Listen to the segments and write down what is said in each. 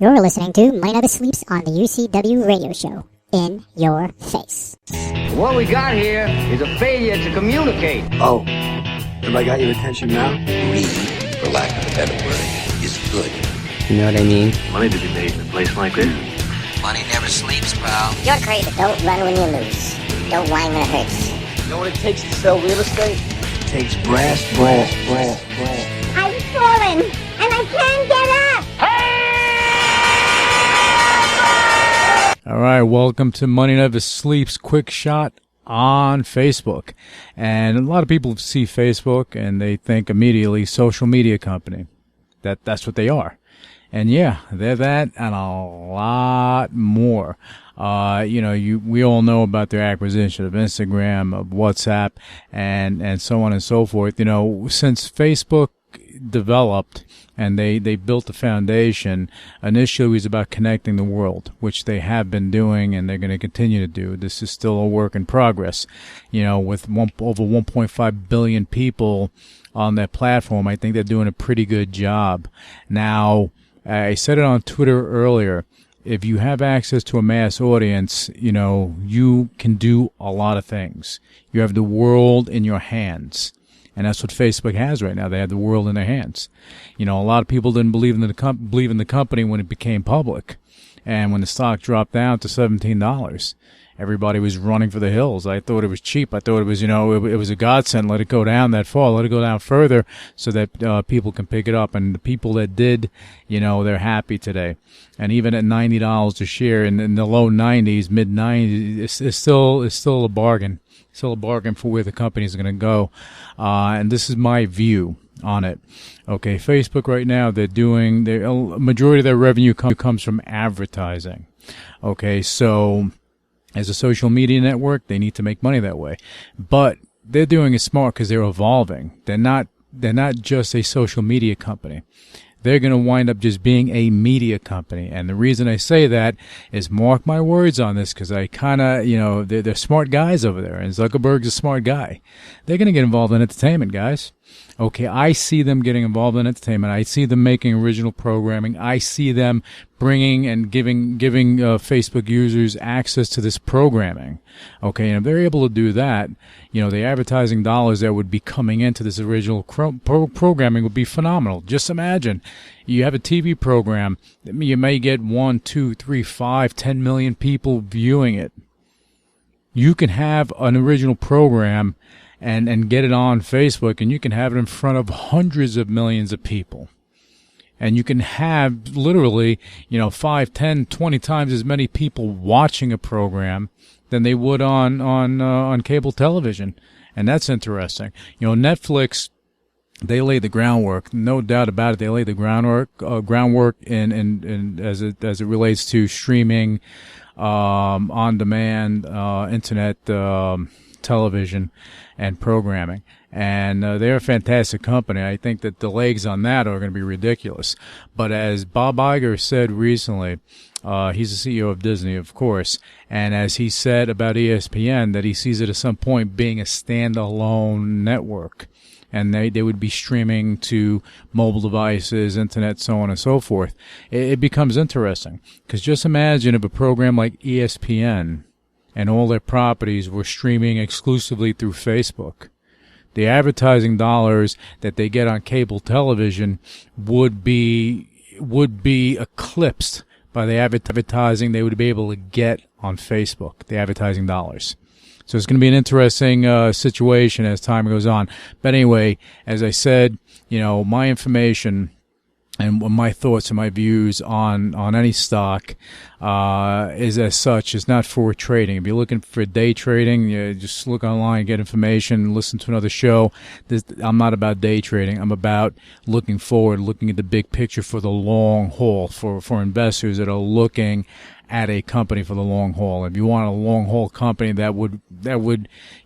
You're listening to Money Never Sleeps on the UCW radio show. In your face. What we got here is a failure to communicate. Oh, have I got your attention now? Greed, for lack of a better word, is good. You know what I mean? Money to be made in a place like this. Money never sleeps, pal. You're crazy. Don't run when you lose. Don't whine when it hurts. You know what it takes to sell real estate? It takes brass. I've fallen, and I can't get up. All right, welcome to Money Never Sleeps Quick Shot on Facebook. And a lot of people see Facebook and they think immediately social media company. That's what they are. And yeah, they're that and a lot more. We all know about their acquisition of Instagram, of WhatsApp, and so on and so forth. You know, since Facebook developed and they built the foundation, initially it was about connecting the world, which they have been doing and they're going to continue to do. This is still a work in progress. You know, with over 1.5 billion people on that platform, I think they're doing a pretty good job. Now, I said it on Twitter earlier, if you have access to a mass audience, you know, you can do a lot of things. You have the world in your hands. And that's what Facebook has right now. They have the world in their hands. You know, a lot of people didn't believe in the company when it became public. And when the stock dropped down to $17, everybody was running for the hills. I thought it was cheap. I thought it was, it was a godsend. Let it go down that far. Let it go down further so that people can pick it up. And the people that did, they're happy today. And even at $90 a share in the low 90s, mid 90s, it's still a bargain. Still a bargain for where the companies are going to go. And this is my view on it. Okay, Facebook right now, a majority of their revenue comes from advertising. Okay, so as a social media network, they need to make money that way. But they're doing it smart because they're evolving. They're not just a social media company. They're going to wind up just being a media company. And the reason I say that is, mark my words on this, because I kind of, they're smart guys over there, and Zuckerberg's a smart guy. They're going to get involved in entertainment, guys. Okay, I see them getting involved in entertainment. I see them making original programming. I see them bringing and giving Facebook users access to this programming. Okay, and if they're able to do that, the advertising dollars that would be coming into this original programming would be phenomenal. Just imagine, you have a TV program, you may get 1, 2, 3, 5, 10 million people viewing it. You can have an original program and get it on Facebook, and you can have it in front of hundreds of millions of people. And you can have literally, 5, 10, 20 times as many people watching a program than they would on cable television. And that's interesting. Netflix, they lay the groundwork, no doubt about it. They lay the groundwork in as it relates to streaming, on demand, internet, television and programming. And they're a fantastic company. I think that the legs on that are going to be ridiculous. But as Bob Iger said recently, he's the CEO of Disney, of course, and as he said about ESPN, that he sees it at some point being a standalone network. And they would be streaming to mobile devices, internet, so on and so forth. It becomes interesting, because just imagine if a program like ESPN and all their properties were streaming exclusively through Facebook. The advertising dollars that they get on cable television would be eclipsed by the advertising they would be able to get on Facebook, the advertising dollars. So it's going to be an interesting situation as time goes on. But anyway, as I said, my information and my thoughts and my views on any stock is as such. It's not for trading. If you're looking for day trading, just look online, get information, listen to another show. I'm not about day trading. I'm about looking forward, looking at the big picture for the long haul, for investors that are looking at a company for the long haul. If you want a long haul company that would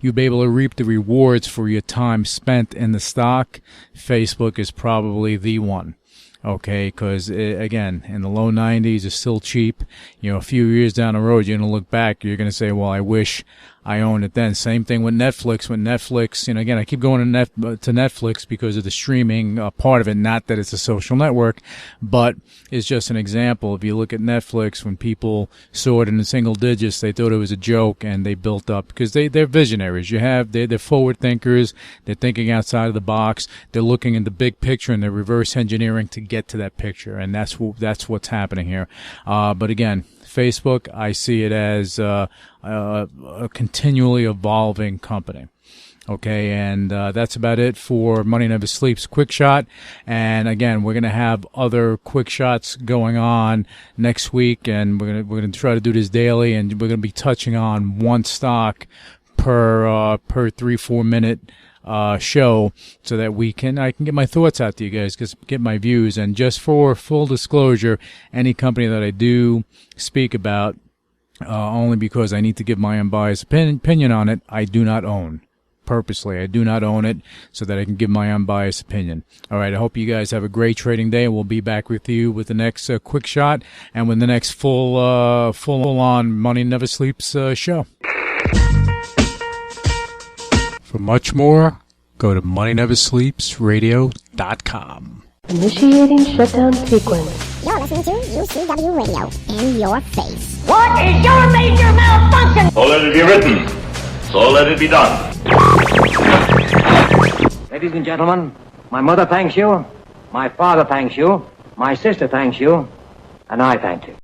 you'd be able to reap the rewards for your time spent in the stock, Facebook is probably the one. Okay, because again, in the low 90s, it's still cheap. A few years down the road, you're going to look back, you're going to say, well, I wish I own it then. Same thing with Netflix. When Netflix, again, I keep going to Netflix because of the streaming part of it. Not that it's a social network, but it's just an example. If you look at Netflix, when people saw it in the single digits, they thought it was a joke, and they built up because they're visionaries. They're forward thinkers. They're thinking outside of the box. They're looking at the big picture, and they're reverse engineering to get to that picture, and that's what's happening here. But again, Facebook, I see it as a continually evolving company. Okay, and that's about it for Money Never Sleeps Quick Shot. And again, we're going to have other quick shots going on next week, and we're going to try to do this daily, and we're going to be touching on one stock per 3-4 minute show, so that I can get my thoughts out to you guys, get my views. And just for full disclosure, any company that I do speak about, only because I need to give my unbiased opinion on it, I do not own. Purposely, I do not own it, so that I can give my unbiased opinion. All right, I hope you guys have a great trading day, and we'll be back with you with the next quick shot and with the next full-on Money Never Sleeps show. For much more, go to moneyneversleepsradio.com. Initiating shutdown sequence. You're listening to UCW Radio in your face. What is your major malfunction? So let it be written. So let it be done. Ladies and gentlemen, my mother thanks you, my father thanks you, my sister thanks you, and I thank you.